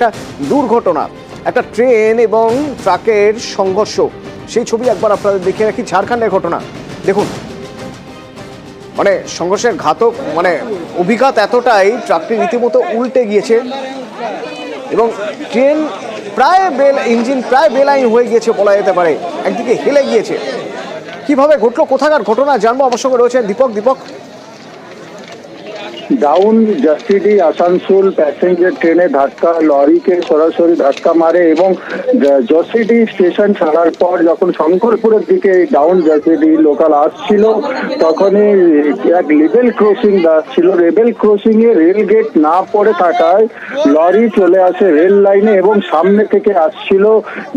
একটা দুর্ঘটনা, একটা ট্রেন এবং ট্রাকের সংঘর্ষ, সেই ছবি একবার আপনাদের দেখিয়ে রাখি। ঝাড়খণ্ডের ঘটনা দেখুন, মানে সংঘর্ষের ঘাতক মানে অভিঘাত এতটাই, ট্রাকটি রীতিমতো উল্টে গিয়েছে এবং ট্রেন প্রায় ইঞ্জিন প্রায় বেলাইন হয়ে গিয়েছে বলা যেতে পারে, একদিকে হেলে গিয়েছে। কিভাবে ঘটলো, কোথাকার ঘটনা জানবো। আমার সঙ্গে রয়েছেন দীপক। ডাউন জাসিডি আসানসোল প্যাসেঞ্জার ট্রেনে ধাক্কা, লরিকে সরাসরি ধাক্কা মারে এবং জাসিডি স্টেশন ছাড়ার পর যখন শঙ্করপুরের দিকে ডাউন জাসিডি লোকাল আসছিল তখনই এক লেভেল ক্রসিং ছিল। লেভেল ক্রসিং এ রেল গেট না পড়ে থাকায় লরি চলে আসে রেল লাইনে এবং সামনে থেকে আসছিল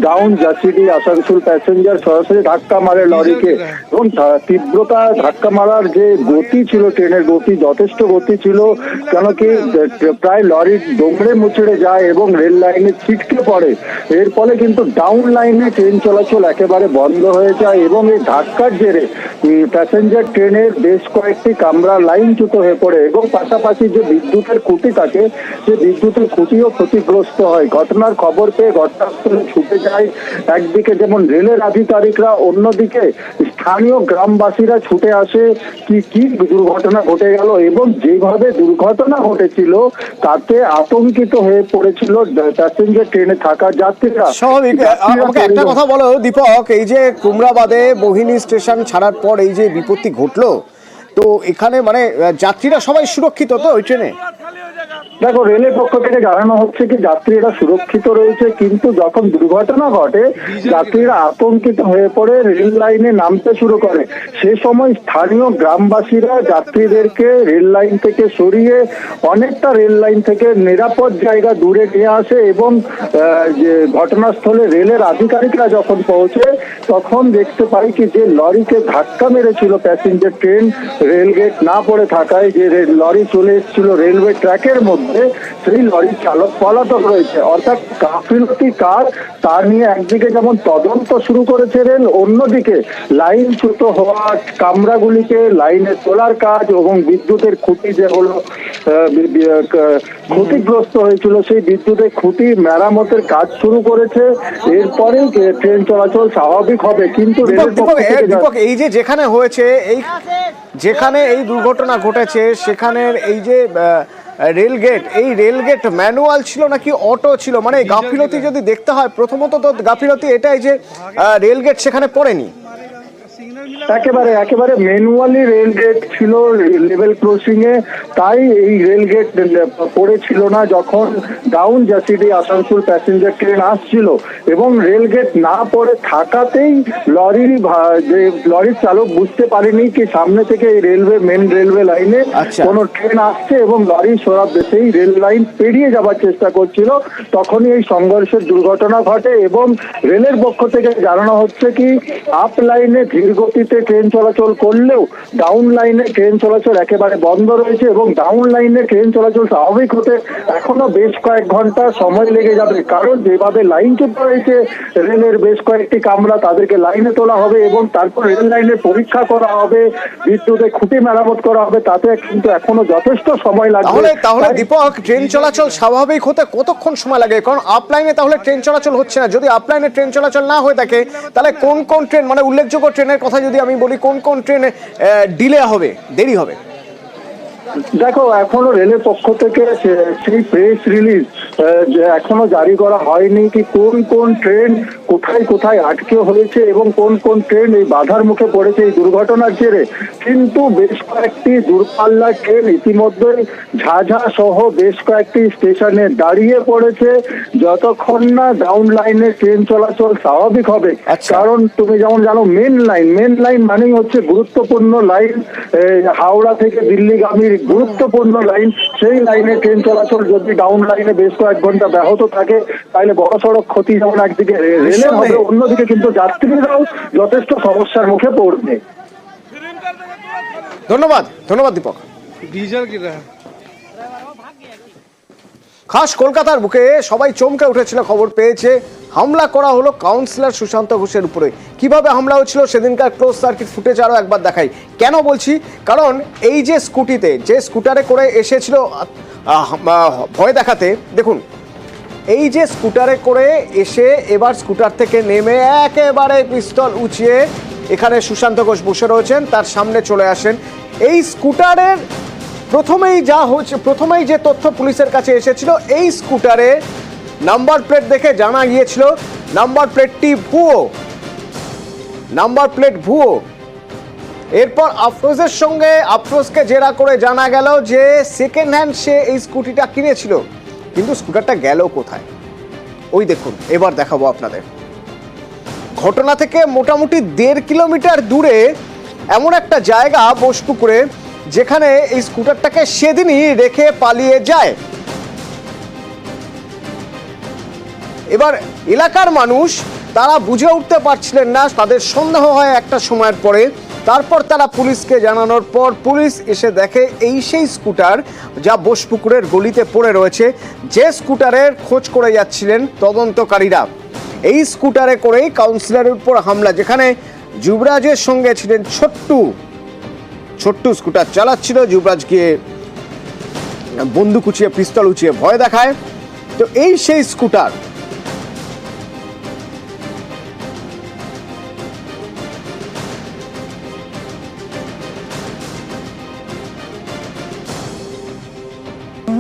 ডাউন জাসিডি আসানসোল প্যাসেঞ্জার, সরাসরি ধাক্কা মারে লরিকে এবং তীব্রতা ধাক্কা মারার যে গতি ছিল, ট্রেনের গতি যথেষ্ট গতি ছিল, কেন কি প্রায় লরি দৌড়ে মুচড়ে যায় এবং রেল লাইনে ছিটকে পড়ে। এর ফলে কিন্তু ডাউন লাইনে ট্রেন চলাচল একেবারে বন্ধ হয়ে যায় এবং এই ধাক্কার জেরে প্যাসেঞ্জার ট্রেনের বেশ কয়েকটি কামরা লাইনচ্যুত হয়ে পড়ে এবং পাশাপাশি যে বিদ্যুতের খুঁটি থাকে সে বিদ্যুতের খুঁটিও ক্ষতিগ্রস্ত হয়। ঘটনার খবর পেয়ে ঘটনাস্থলে ছুটে যায় একদিকে যেমন রেলের আধিকারিকরা, অন্যদিকে স্থানীয় গ্রামবাসীরা ছুটে আসে কি দুর্ঘটনা ঘটে গেল এবং যেভাবে দুর্ঘটনা ঘটেছিল তাতে আতঙ্কিত হয়ে পড়েছিল প্যাসেঞ্জার ট্রেনে থাকা যাত্রীরা। স্বাভাবিক। আমাকে একটা কথা বলো দীপক, এই যে কুমড়াবাদে মোহিনী স্টেশন ছাড়ার পর এই যে বিপত্তি ঘটলো, তো এখানে মানে যাত্রীরা সবাই সুরক্ষিত তো ওই ট্রেনে? দেখো, রেলের পক্ষ থেকে জানানো হচ্ছে কি যাত্রীরা সুরক্ষিত রয়েছে, কিন্তু যখন দুর্ঘটনা ঘটে যাত্রীরা আতঙ্কিত হয়ে পড়ে রেল লাইনে নামতে শুরু করে। সে সময় স্থানীয় গ্রামবাসীরা যাত্রীদেরকে রেল লাইন থেকে সরিয়ে অনেকটা রেল লাইন থেকে নিরাপদ জায়গা দূরে নিয়ে আসে এবং যে ঘটনাস্থলে রেলের আধিকারিকরা যখন পৌঁছে তখন দেখতে পাই কি যে লরিকে ধাক্কা মেরেছিল প্যাসেঞ্জার ট্রেন রেল গেট না পড়ে থাকায়, যে লরি চলে এসেছিল রেলওয়ে ট্র্যাকের মধ্যে, সেই লরির চালক পলাতক রয়েছে। অর্থাৎ গাফিলতি কার তা নিয়ে একদিকে যেমন তদন্ত শুরু করেছে রেল, অন্যদিকে লাইনচ্যুত হওয়া কামরাগুলিকে লাইনে তোলার কাজ এবং বিদ্যুতের খুঁটি যে হলো ক্ষতিগ্রস্ত হয়েছিল সেই বিদ্যুতের খুঁটি মেরামতের কাজ শুরু করেছে। এরপরে ট্রেন চলাচল স্বাভাবিক হবে। কিন্তু এই যে যেখানে হয়েছে, যেখানে এই দুর্ঘটনা ঘটেছে সেখানের এই যে রেলগেট, এই রেলগেট ম্যানুয়াল ছিল নাকি অটো ছিল? মানে গাফিলতি যদি দেখতে হয়, প্রথমত তো গাফিলতি এটাই যে রেলগেট সেখানে পড়েনি। একেবারে ম্যানুয়ালি রেল গেট ছিল লেভেল ক্রসিং এ, তাই এই রেল গেট পড়েছিল না যখন down Jasidih Asansol passenger train আসছিল এবং রেল গেট না পড়ে থাকাতেই লরির চালক বুঝতে পারেনি কি সামনে থেকে এই মেন রেলওয়ে লাইনে কোন ট্রেন আসছে এবং লরি সেই রেল লাইন পেরিয়ে যাবার চেষ্টা করছিল। তখনই এই সংঘর্ষের দুর্ঘটনা ঘটে এবং রেলের পক্ষ থেকে জানানো হচ্ছে কি আপ লাইনে ধীর গতিতে ট্রেন চলাচল করলেও ডাউন লাইনে ট্রেন চলাচল একেবারে বন্ধ রয়েছে এবং ডাউন লাইনে ট্রেন চলাচল স্বাভাবিক হতে এখনো বেশ কয়েক ঘন্টা সময় লেগে যাবে, কারণ যেভাবে লাইনচ্যুত রয়েছে রেলের বেশ কয়েকটি কামরা, তাদেরকে লাইনে তোলা হবে এবং তারপর রেল লাইনের পরীক্ষা করা হবে, বিদ্যুতের খুঁটি মেরামত করা হবে, তাতে কিন্তু এখনো যথেষ্ট সময় লাগবে। তাহলে দীপক, ট্রেন চলাচল স্বাভাবিক হতে কতক্ষণ সময় লাগে? কারণ আপ লাইনে তাহলে ট্রেন চলাচল হচ্ছে না। যদি আপ লাইনে ট্রেন চলাচল না হয়ে থাকে তাহলে কোন কোন ট্রেন, মানে উল্লেখযোগ্য ট্রেনের কথা যদি আমি বলি, কোন কোন ট্রেনে ডিলে হবে, দেরি হবে? দেখো, এখনো রেলের পক্ষ থেকে সেই প্রেস রিলিজ এখনো জারি করা হয়নি কি কোন কোন ট্রেন কোথায় আটকে হয়েছে এবং কোন কোন ট্রেন এই বাধার মুখে পড়েছে এই দুর্ঘটনার জেরে। কিন্তু বেশ কয়েকটি দূরপাল্লার ট্রেন ইতিমধ্যে ঝাঝা সহ বেশ কয়েকটি স্টেশনে দাঁড়িয়ে পড়েছে যতক্ষণ না ডাউন লাইনে ট্রেন চলাচল স্বাভাবিক হবে। কারণ তুমি যেমন জানো, মেন লাইন মানেই হচ্ছে গুরুত্বপূর্ণ লাইন, হাওড়া থেকে দিল্লিগামী গুরুত্বপূর্ণ লাইন। সেই লাইনে ট্রেন চলাচল যদি ডাউন লাইনে বেশ কয়েক ঘন্টা ব্যাহত থাকে তাহলে বড় সড়ক ক্ষতি যেমন একদিকে রেলের হবে, অন্যদিকে কিন্তু যাত্রীরাও যথেষ্ট সমস্যার মুখে পড়বে। ধন্যবাদ দীপক। খাস কলকাতার বুকে সবাই চমকে উঠেছিল খবর পেয়েছে হামলা করা হলো কাউন্সিলর সুশান্ত ঘোষের উপরে। কিভাবে হামলা হয়েছিল সেদিনকার ক্লোজ সার্কিট ফুটেজ আরও একবার দেখাই। কেন বলছি, কারণ এই যে স্কুটারে করে এসেছিল ভয় দেখাতে, দেখুন এই যে স্কুটারে করে এসে এবার স্কুটার থেকে নেমে একেবারে পিস্তল উঁচিয়ে এখানে সুশান্ত ঘোষ বসে রয়েছেন, তার সামনে চলে আসেন। এই স্কুটারের প্রথমেই যে তথ্য পুলিশের কাছে এসেছিল, এই স্কুটারে নাম্বার প্লেট দেখে জানা গিয়েছিল নাম্বার প্লেটটি ভুয়ো, নাম্বার প্লেট ভুয়ো। এরপর আফরোজকে জেরা করে জানা গেল যে সেকেন্ড হ্যান্ড সে এই স্কুটিটা কিনেছিল, কিন্তু স্কুটারটা গেল কোথায় ওই দেখুন। এবার দেখাবো আপনাদের। ঘটনা থেকে মোটামুটি 1.5 কিলোমিটার দূরে এমন একটা জায়গা বোসপুকুরে, যেখানে এই স্কুটারটাকে সেদিনই রেখে পালিয়ে যায়। এবার এলাকার মানুষ তারা বুঝে উঠতে পারছিলেন না, তাদের সন্দেহ হয় একটা সময়ের পরে। তারপর তারা পুলিশকে জানানোর পর পুলিশ এসে দেখে এই সেই স্কুটার যা বোসপুকুরের গলিতে পড়ে রয়েছে, যে স্কুটারের খোঁজ করে যাচ্ছিলেন তদন্তকারীরা। এই স্কুটারে করেই কাউন্সিলরের উপর হামলা, যেখানে যুবরাজের সঙ্গে ছিলেন ছোট্টু স্কুটার চালাচ্ছিল। যুবরাজ গিয়ে বন্দুক উঁচিয়ে পিস্তল উঁচিয়ে ভয় দেখায়। তো এই সেই স্কুটার।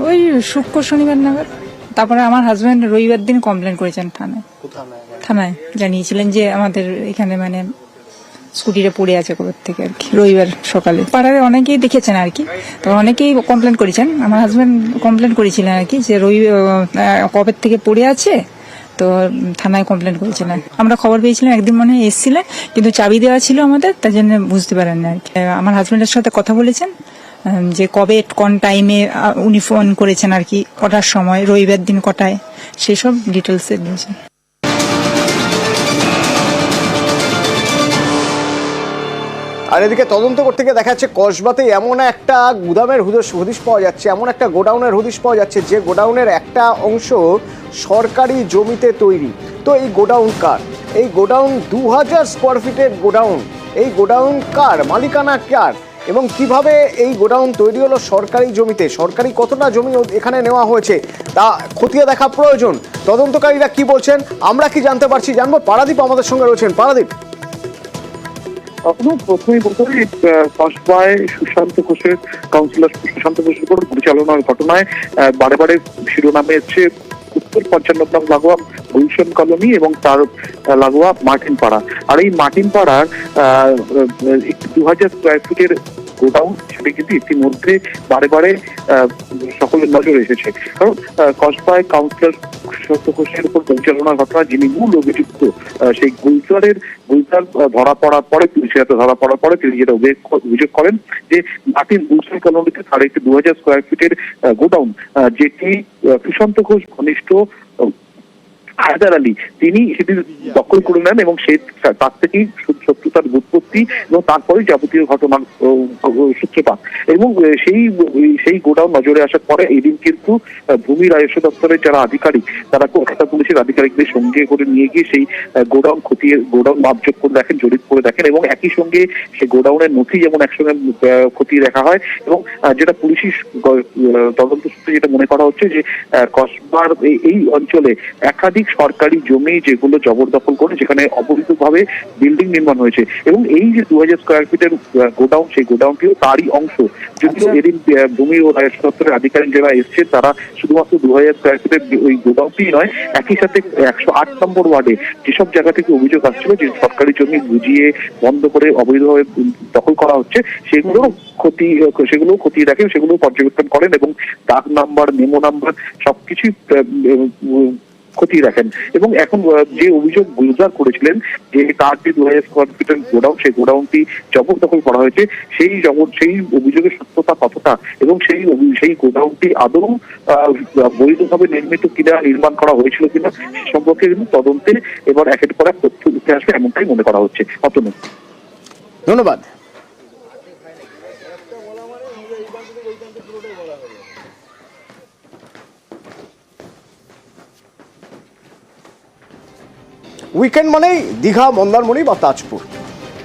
ওই শুক্র শনিবার নাগাদ। তারপরে আমার হাজবেন্ড রবিবার দিন কমপ্লেন করেছেন থানায় জানিয়েছিলেন যে আমাদের এখানে মানে স্কুটিটা পড়ে আছে কবে থেকে আর কি, রবিবার সকালে। পাড়ার অনেকেই দেখেছেন আর কি, তো অনেকেই কমপ্লেন করেছেন। আমার হাজবেন্ড কমপ্লেন করেছিলেন আর কি যে কবে থেকে পড়ে আছে, তো থানায় কমপ্লেন করেছিলেন। আমরা খবর পেয়েছিলাম, একদিন মনে হয় এসেছিলেন, কিন্তু চাবি দেওয়া ছিল আমাদের, তাই জন্য বুঝতে পারেন না আর কি। আমার হাজবেন্ডের সাথে কথা বলেছেন যে কবে কোন টাইমে উনি ফোন করেছেন আর কি, কটার সময়, রবিবার দিন কটায়, সেসব ডিটেলসে দিয়েছেন। আর এদিকে তদন্ত করতে গিয়ে দেখা যাচ্ছে কসবাতে এমন একটা গুদামের হদিশ পাওয়া যাচ্ছে, এমন একটা গোডাউনের হদিশ পাওয়া যাচ্ছে, যে গোডাউনের একটা অংশ সরকারি জমিতে তৈরি। তো এই গোডাউন কার? এই গোডাউন 2000 স্কোয়ার ফিটের গোডাউন। এই গোডাউন কার, মালিকানা কার, এবং কিভাবে এই গোডাউন তৈরি হলো সরকারি জমিতে? সরকারি কতটা জমি এখানে নেওয়া হয়েছে তা খতিয়ে দেখা প্রয়োজন। তদন্তকারীরা কি বলছেন আমরা কি জানতে পারছি, জানবো। পারাদীপ আমাদের সঙ্গে রয়েছেন। পারাদীপ, প্রথমেই বলতে হবে কসবায় সুশান্ত ঘোষের কাউন্সিলর সুশান্ত ঘোষের উপর পরিচালনার ঘটনায় বারে বারে শিরোনামে হচ্ছে উত্তর 55 নং লাগোয়া গুলশন কলোনি এবং তার লাগোয়া মার্টিন পাড়া। আর এই মার্টিন পাড়ার 2000 স্কোয়ার ফিটের গোডাউন, সেটা কিন্তু ইতিমধ্যে বারে বারে সকলের নজরে এসেছে। কারণ কসবায় কাউন্সিলর সুশান্ত ঘোষের উপর পরিচালনার ঘটনা, যিনি মূল অভিযুক্ত, সেই গুলজার ধরা পড়ার পরে, পুলিশের হাতে ধরা পড়ার পরে তিনি যেটা অভিযোগ করেন যে মার্টিন গুলশন কলোনিতে তার একটি 2000 স্কোয়ার ফিটের গোডাউন, যেটি সুশান্ত ঘোষ ঘনিষ্ঠ হায়দার আলী তিনি সেটি দখল করে নেন এবং তার থেকেই শত্রুতার উৎপত্তি এবং তারপরেই যাবতীয় ঘটনার সূত্রপাত। এবং সেই গোডাউন নজরে আসার পরে এদিন কিন্তু ভূমি রাজস্ব দপ্তরের যারা আধিকারিক, তারা কলকাতা পুলিশের আধিকারিকদের সঙ্গে করে নিয়ে গিয়ে সেই গোডাউন মাপযোগ করে দেখেন, জরিপ করে দেখেন, এবং একই সঙ্গে সেই গোডাউনের নথি যেমন একসঙ্গে খতিয়ে দেখা হয়। এবং যেটা পুলিশি তদন্ত সূত্রে যেটা মনে করা হচ্ছে যে কসবার এই অঞ্চলে একাধিক সরকারি জমি যেগুলো জবরদখল করে, যেখানে অবৈধভাবে বিল্ডিং নির্মাণ হয়েছে, এবং এই যে 2000 স্কোয়ার ফিটের গোডাউন, সেই গোডাউনটিও তারই অংশ। যদিও এদিন ভূমি ও রাজস্ব দপ্তরের আধিকারিক যারা এসছে, তারা শুধুমাত্র 2000 স্কোয়ার ফিটের ওই গোডাউনটি নয়, একই সাথে 108 নম্বর ওয়ার্ডে যেসব জায়গা থেকে অভিযোগ আসছিল যে সরকারি জমি বুঝিয়ে বন্ধ করে অবৈধভাবে দখল করা হচ্ছে, সেগুলো খতিয়ে দেখেন, সেগুলো পর্যবেক্ষণ করেন এবং দাগ নাম্বার, মেমো নাম্বার সবকিছু খতিয়ে রাখেন। এবং এখন যে অভিযোগ গুলজার করেছিলেন যে তার যে 2000 স্কোয়ার ফিটের গোডাউন, সেই গোডাউনটি জবরদখল করা হয়েছে, সেই অভিযোগের সত্যতা কতটা এবং সেই গোডাউনটি আদৌ বৈধভাবে নির্মিত কিনা, নির্মাণ করা হয়েছিল কিনা, সে সম্পর্কে কিন্তু তদন্তে এবার একের পর এক তথ্য উঠে আসবে, এমনটাই মনে করা হচ্ছে। অতনু, ধন্যবাদ। উইকেন্ড মানেই দীঘা, মন্দারমণি বা তাজপুর।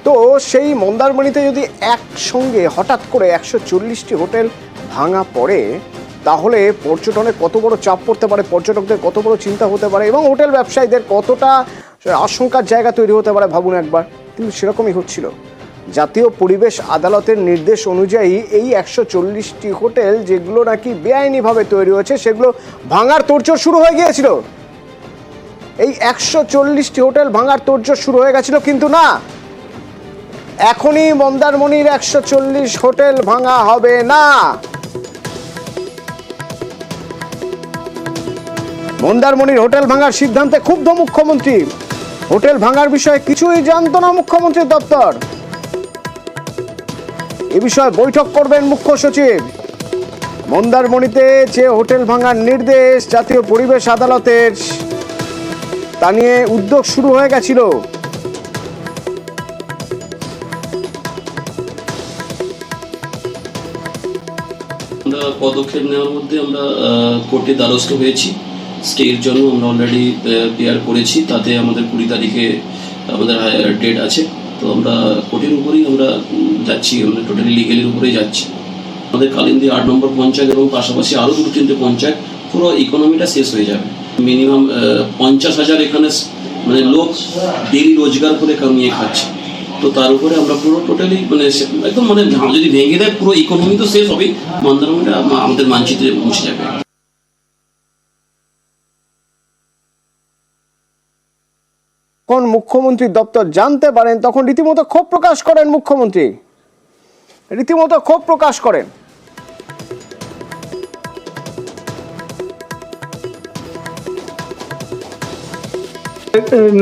তো সেই মন্দারমণিতে যদি একসঙ্গে হঠাৎ করে 140টি হোটেল ভাঙা পড়ে, তাহলে পর্যটনে কত বড় চাপ পড়তে পারে, পর্যটকদের কত বড় চিন্তা হতে পারে এবং হোটেল ব্যবসায়ীদের কতটা আশঙ্কার জায়গা তৈরি হতে পারে ভাবুন একবার। কিন্তু সেরকমই হচ্ছিল। জাতীয় পরিবেশ আদালতের নির্দেশ অনুযায়ী এই 140টি হোটেল যেগুলো নাকি বেআইনিভাবে তৈরি হয়েছে সেগুলো ভাঙার তোড়জোড় শুরু হয়ে গিয়েছিল। এই 140টি হোটেল ভাঙার তোড়জোড় শুরু হয়ে গেছিল, কিন্তু না, এখনই মন্দারমণির 140 হোটেল ভাঙা হবে না। মন্দারমণির হোটেল ভাঙার সিদ্ধান্তে ক্ষুব্ধ মুখ্যমন্ত্রী। হোটেল ভাঙার বিষয়ে কিছুই জানতো না মুখ্যমন্ত্রীর দপ্তর। এ বিষয়ে বৈঠক করবেন মুখ্য সচিব। মন্দারমণিতে যে হোটেল ভাঙার নির্দেশ জাতীয় পরিবেশ আদালতের, তা নিয়ে উদ্যোগ শুরু হয়ে গেছিল। আমরা পদক্ষেপ নেওয়ার মধ্যে আমরা কোর্টে দ্বারস্থ হয়েছি। স্টের জন্য আমরা অলরেডি পেয়ার করেছি, তাতে আমাদের 20 তারিখে আমাদের ডেট আছে। তো আমরা কোর্টের উপরেই আমরা যাচ্ছি, আমরা টোটালি লিগেলের উপরেই যাচ্ছি। আমাদের কালিন্দী 8 নম্বর পঞ্চায়েত এবং পাশাপাশি আরও 2-3টে পঞ্চায়েত পুরো ইকোনমিটা শেষ হয়ে যাবে। মিনিমাম 50,000 এখানে মানে লোক ডেলি রোজগার করে কামিয়ে খাচ্ছে। তো তার উপরে আমরা পুরো টোটালি মানে একদম মানে যদি ভেঙে দেয় পুরো ইকোনমি তো শেষ হবেই, মন্দারমণিটা আমাদের মানচিত্রে পৌঁছে যাবে। যখন মুখ্যমন্ত্রীর দপ্তর জানতে পারেন তখন রীতিমতো ক্ষোভ প্রকাশ করেন মুখ্যমন্ত্রী, রীতিমতো ক্ষোভ প্রকাশ করেন।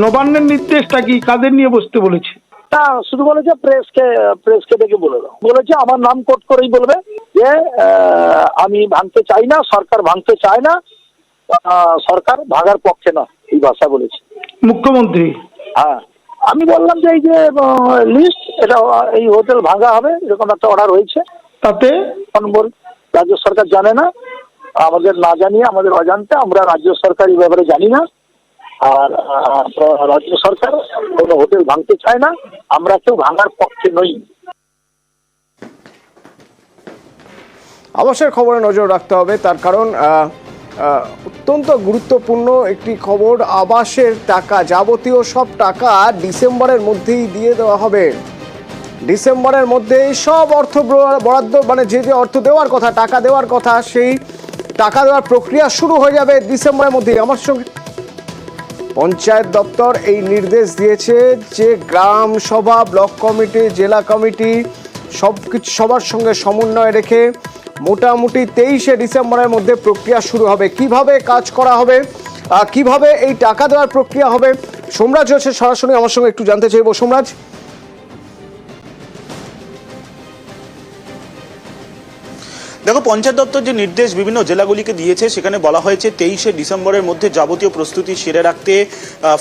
নবান্নের নির্দেশটা কি কাদের নিয়ে বসতে বলেছে? তা শুধু বলেছে প্রেসকে ডেকে বলে দাও, বলেছে আমার নাম কোট করেই বলবে যে আমি ভাঙতে চাই না, সরকার ভাঙতে চায় না, সরকার ভাগার পক্ষে না, এই ভাষা বলেছে মুখ্যমন্ত্রী। হ্যাঁ, আমি বললাম যে এই যে লিস্ট, এটা এই হোটেল ভাঙা হবে এরকম একটা অর্ডার হয়েছে, তাতে রাজ্য সরকার জানে না, আমাদের না জানিয়ে আমাদের অজান্তে আমরা রাজ্য সরকার এই ব্যাপারে জানি না। আর রাজ্য সরকার কোনো হোটেল ভাঙতে চায় না, আমরা কেউ ভাঙার পক্ষে নই। আবাসের খবরে নজর রাখতে হবে, তার কারণ অত্যন্ত গুরুত্বপূর্ণ একটি খবর। আবাসের টাকা, যাবতীয় সব টাকা ডিসেম্বরের মধ্যেই দিয়ে দেওয়া হবে। ডিসেম্বরের মধ্যেই সব অর্থ বরাদ্দ, মানে যে যে অর্থ দেওয়ার কথা, টাকা দেওয়ার কথা, সেই টাকা দেওয়ার প্রক্রিয়া শুরু হয়ে যাবে ডিসেম্বরের মধ্যেই। আমার সঙ্গে পঞ্চায়েত দপ্তর এই নির্দেশ দিয়েছে যে গ্রাম সভা, ব্লক কমিটি, জেলা কমিটি সবার সঙ্গে সমন্বয় রেখে মোটামুটি 23শে ডিসেম্বরের মধ্যে প্রক্রিয়া শুরু হবে। কিভাবে কাজ করা হবে, কিভাবে এই টাকা দেওয়ার প্রক্রিয়া হবে, সোমরাজ হচ্ছে সরাসরি আমার সঙ্গে একটু জানতে চাইব। সোমরাজ, দেখো, পঞ্চায়েত দপ্তর যে নির্দেশ বিভিন্ন জেলাগুলিকে দিয়েছে সেখানে বলা হয়েছে 23শে ডিসেম্বরের মধ্যে যাবতীয় প্রস্তুতি সেরে রাখতে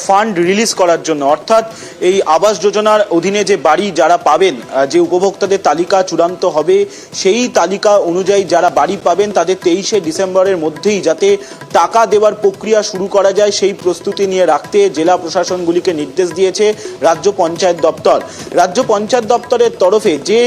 ফান্ড রিলিজ করার জন্য, অর্থাৎ এই আবাস যোজনার অধীনে যে বাড়ি যারা পাবেন, যে উপভোক্তাদের তালিকা চূড়ান্ত হবে, সেই তালিকা অনুযায়ী যারা বাড়ি পাবেন তাদের 23শে ডিসেম্বরের মধ্যেই যাতে টাকা দেওয়ার প্রক্রিয়া শুরু করা যায় সেই প্রস্তুতি নিয়ে রাখতে জেলা প্রশাসনগুলিকে নির্দেশ দিয়েছে রাজ্য পঞ্চায়েত দপ্তর। রাজ্য পঞ্চায়েত দপ্তরের তরফে যে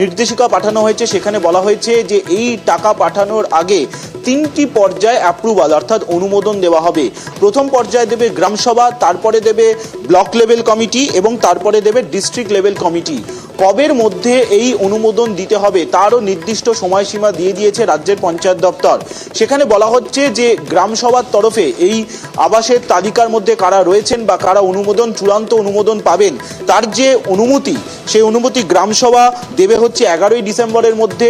নির্দেশিকা পাঠানো হয়েছে সেখানে বলা হয়েছে যে এই টাকা পাঠানোর আগে 3টি পর্যায়ে অ্যাপ্রুভাল অর্থাৎ অনুমোদন দেওয়া হবে। প্রথম পর্যায়ে দেবে গ্রামসভা, তারপরে দেবে ব্লক লেভেল কমিটি এবং তারপরে দেবে ডিস্ট্রিক্ট লেভেল কমিটি। কবের মধ্যে এই অনুমোদন দিতে হবে তারও নির্দিষ্ট সময়সীমা দিয়ে দিয়েছে রাজ্যের পঞ্চায়েত দপ্তর। সেখানে বলা হচ্ছে যে গ্রামসভার তরফে এই আবাসের তালিকার মধ্যে কারা রয়েছেন বা কারা চূড়ান্ত অনুমোদন পাবেন তার যে অনুমতি, সেই অনুমতি গ্রামসভা দেবে হচ্ছে 11ই ডিসেম্বরের মধ্যে,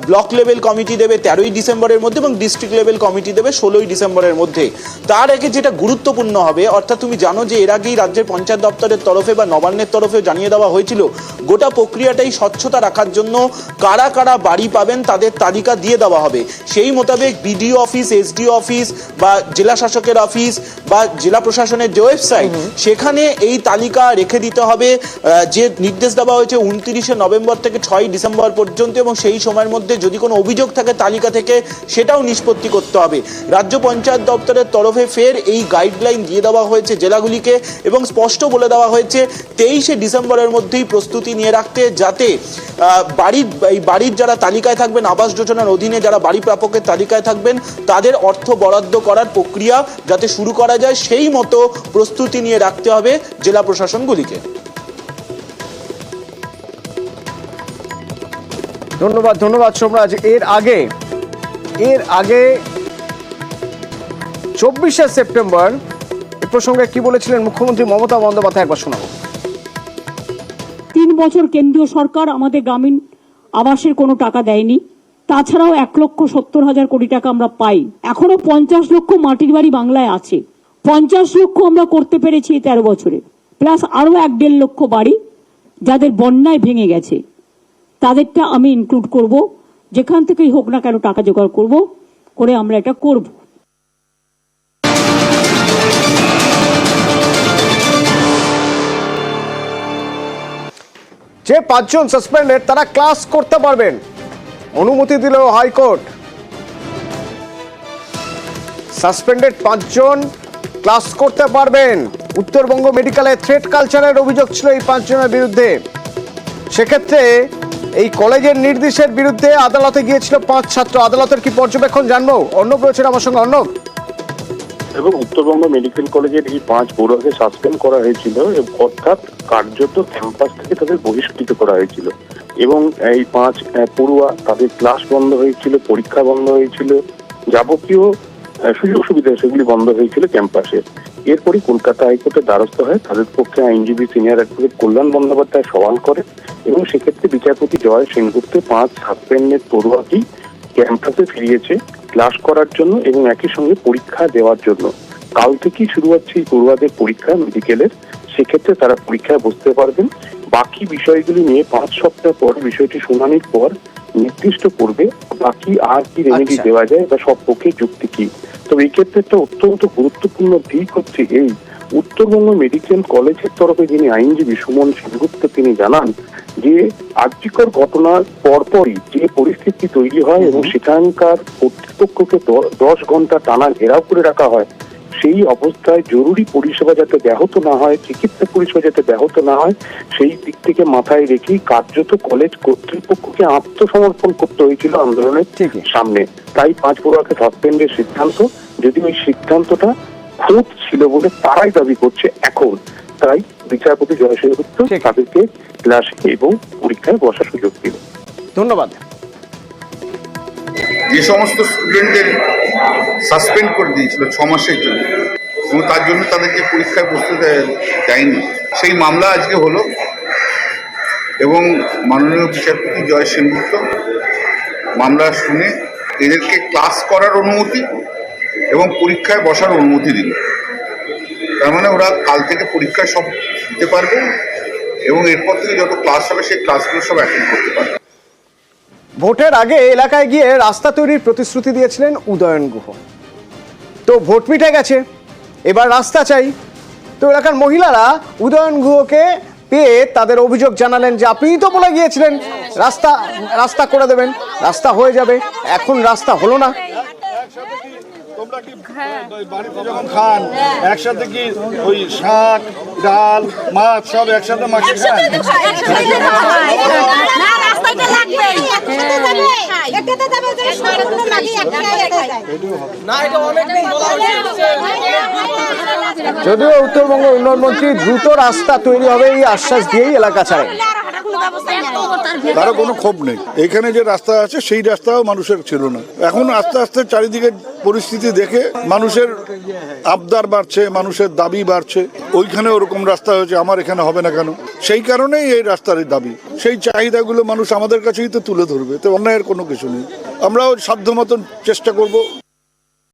ব্লক লেভেল কমিটি দেবে 13ই ডিসেম্বরের মধ্যে এবং ডিস্ট্রিক্ট লেভেল কমিটি দেবে 16ই ডিসেম্বরের মধ্যে। তার আগে যেটা গুরুত্বপূর্ণ হবে, অর্থাৎ তুমি জানো যে এর আগেই রাজ্যের পঞ্চায়েত দপ্তরের তরফে বা নবান্নের তরফে জানিয়ে দেওয়া হয়েছিল গোটা প্রক্রিয়াটাই স্বচ্ছতা রাখার জন্য কারা কারা বাড়ি পাবেন তাদের তালিকা দিয়ে দেওয়া হবে। সেই মোতাবেক বিডিও অফিস, এসডিও অফিস বা জেলা শাসকের অফিস বা জেলা প্রশাসনের যে ওয়েবসাইট সেখানে এই তালিকা রেখে দিতে হবে। যে নির্দেশ দেওয়া হয়েছে 29শে নভেম্বর থেকে 6ই ডিসেম্বর পর্যন্ত, এবং সেই সময়ের মধ্যে যদি কোনো অভিযোগ থাকে তালিকা থেকে সেটাও নিষ্পত্তি করতে হবে। রাজ্য পঞ্চায়েত দপ্তরের তরফে ফের এই গাইডলাইন দিয়ে দেওয়া হয়েছে জেলাগুলিকে এবং স্পষ্ট বলে দেওয়া হয়েছে 23শে ডিসেম্বরের মধ্যেই প্রস্তুতি নিয়ে রাখতে, যাতে বাড়ির যারা তালিকায় থাকবেন, আবাস যোজনার অধীনে যারা বাড়ি প্রাপকের তালিকায় থাকবেন, তাদের অর্থ বরাদ্দ করার প্রক্রিয়া যাতে শুরু করা যায়, সেই মতো প্রস্তুতি নিয়ে রাখতে হবে জেলা প্রশাসনগুলিকে। ধন্যবাদ সোমরাজ। এর আগে 24শে সেপ্টেম্বর এ প্রসঙ্গে কি বলেছিলেন মুখ্যমন্ত্রী মমতা বন্দ্যোপাধ্যায়, একবার শোনাবো। 3 বছর কেন্দ্রীয় সরকার আমাদের গ্রামীণ আবাসের কোনো টাকা দেয়নি। তাছাড়াও 1,70,000 কোটি টাকা আমরা পাই। এখনো 50 লক্ষ মাটির বাড়ি বাংলায় আছে। 50 লক্ষ আমরা করতে পেরেছি 13 বছরে, প্লাস আরো 1.5 লক্ষ বাড়ি যাদের বন্যায় ভেঙে গেছে, তাদেরটা আমি ইনক্লুড করব। যেখান থেকেই হোক না কেন টাকা জোগাড় করে আমরা এটা করব। যে 5 জন সাসপেন্ডেড তারা ক্লাস করতে পারবেন, অনুমতি দিল হাইকোর্ট। সাসপেন্ডেড 5 জন ক্লাস করতে পারবেন। উত্তরবঙ্গ মেডিকেলে থ্রেট কালচারের অভিযোগ ছিল এই 5 জনের বিরুদ্ধে। সেক্ষেত্রে এই কলেজের নির্দেশের বিরুদ্ধে আদালতে গিয়েছিল 5 ছাত্র। আদালতের কি পর্যবেক্ষণ জানবো? অর্ণব রয়েছেন আমার সঙ্গে। অর্ণব, এবং উত্তরবঙ্গ মেডিকেল কলেজের এই 5 পড়ুয়াকে সাসপেন্ড করা হয়েছিল, অর্থাৎ কার্যত ক্যাম্পাস থেকে তাদের বহিষ্কৃত করা হয়েছিল। এবং এই 5 পড়ুয়া, তাদের ক্লাস বন্ধ হয়েছিল, পরীক্ষা বন্ধ হয়েছিল, যাবতীয় সুযোগ সুবিধা সেগুলি বন্ধ হয়েছিল ক্যাম্পাসে। এরপরই কলকাতা হাইকোর্টের দ্বারস্থ হয় তাদের পক্ষে আইনজীবী সিনিয়র অ্যাডভোকেট কল্যাণ বন্দ্যোপাধ্যায় সওয়াল করে, এবং সেক্ষেত্রে বিচারপতি জয় সেনগুপ্ত 5 সাসপেন্ডেড পড়ুয়াকেই ক্যাম্পাসে ফিরিয়েছে ক্লাস করার জন্য এবং একই সঙ্গে পরীক্ষা দেওয়ার জন্য। কাল থেকেই শুরু হচ্ছে এই পড়ুয়াদের পরীক্ষা মেডিকেলের। সেক্ষেত্রে তারা পরীক্ষায় বসতে পারবেন। বাকি বিষয়গুলি নিয়ে 5 সপ্তাহ পর বিষয়টি শুনানির পর নির্দিষ্ট করবে বাকি আর কি রেমেডি দেওয়া যায় বা সব পক্ষে যুক্তি কি। তবে এই ক্ষেত্রে একটা অত্যন্ত গুরুত্বপূর্ণ দিক হচ্ছে এই, উত্তরবঙ্গ মেডিকেল কলেজের তরফে যিনি আইনজীবী সুমন সেনগুপ্ত, তিনি জানান যে আর্যিকর ঘটনার পরপরই যে পরিস্থিতি তৈরি হয় এবং সেখানকার কর্তৃপক্ষকে 10 ঘন্টা টানা ঘেরাও করে রাখা হয়, সেই অবস্থায় জরুরি পরিষেবা যাতে ব্যাহত না হয়, চিকিৎসা পরিষেবা যাতে ব্যাহত না হয়, সেই দিক থেকে মাথায় রেখেই কার্যত কলেজ কর্তৃপক্ষকে আত্মসমর্পণ করতে হয়েছিল আন্দোলনের সামনে। তাই 5 পড়ুয়াকে সাসপেন্ডের সিদ্ধান্ত, যদি ওই সিদ্ধান্তটা খুব ছিল বলে তারাই দাবি করছে এখন। তাই বিচারপতি জয় সেনগুপ্ত তাদেরকে ক্লাসে এবং পরীক্ষায় বসার সুযোগ দিল। ধন্যবাদ। যে সমস্ত স্টুডেন্টদের সাসপেন্ড করে দিয়েছিল 6 মাসের জন্য এবং তার জন্য তাদেরকে পরীক্ষায় বসতে দেয়নি, সেই মামলা আজকে হলো এবং মাননীয় বিচারপতি জয় সেনগুপ্ত মামলা শুনে এদেরকে ক্লাস করার অনুমতি এবং পরীক্ষায় বসার অনুমতি দিল। তার মানে ওরা কাল থেকে পরীক্ষায় সব দিতে পারবে এবং এরপর থেকে যত ক্লাস হবে সেই ক্লাসগুলো সব অ্যাটেন্ড করতে পারবে। ভোটের আগে এলাকায় গিয়ে রাস্তা তৈরির প্রতিশ্রুতি দিয়েছিলেন উদয়ন গুহ। তো ভোট মিটে গেছে, এবার রাস্তা চাই। তো এলাকার মহিলারা উদয়ন গুহকে পেয়ে তাদের অভিযোগ জানালেন যে আপনিই তো বলে গিয়েছিলেন রাস্তা করে দেবেন, রাস্তা হয়ে যাবে, এখন রাস্তা হলো না। তোমরা কি বাড়িতে যখন খান একসাথে কি ওই শাক ডাল মাছ সব একসাথে মাখিয়ে খান? যদিও উত্তরবঙ্গ উন্নয়ন মন্ত্রী দ্রুত রাস্তা তৈরি হবে এই আশ্বাস দিয়েই এলাকা ছাড়েন। তারও কোনো ক্ষোভ নেই, এখানে যে রাস্তা আছে সেই রাস্তাও মানুষের ছিল না। এখন আস্তে আস্তে চারিদিকে পরিস্থিতি দেখে মানুষের আবদার বাড়ছে, মানুষের দাবি বাড়ছে। ওইখানে ওরকম রাস্তা হয়েছে, আমার এখানে হবে না কেন? সেই কারণেই এই রাস্তার দাবি। সেই চাহিদাগুলো মানুষ আমাদের কাছেই তো তুলে ধরবে, তো অন্যায়ের কোনো কিছু নেই। আমরাও সাধ্য মতন চেষ্টা করব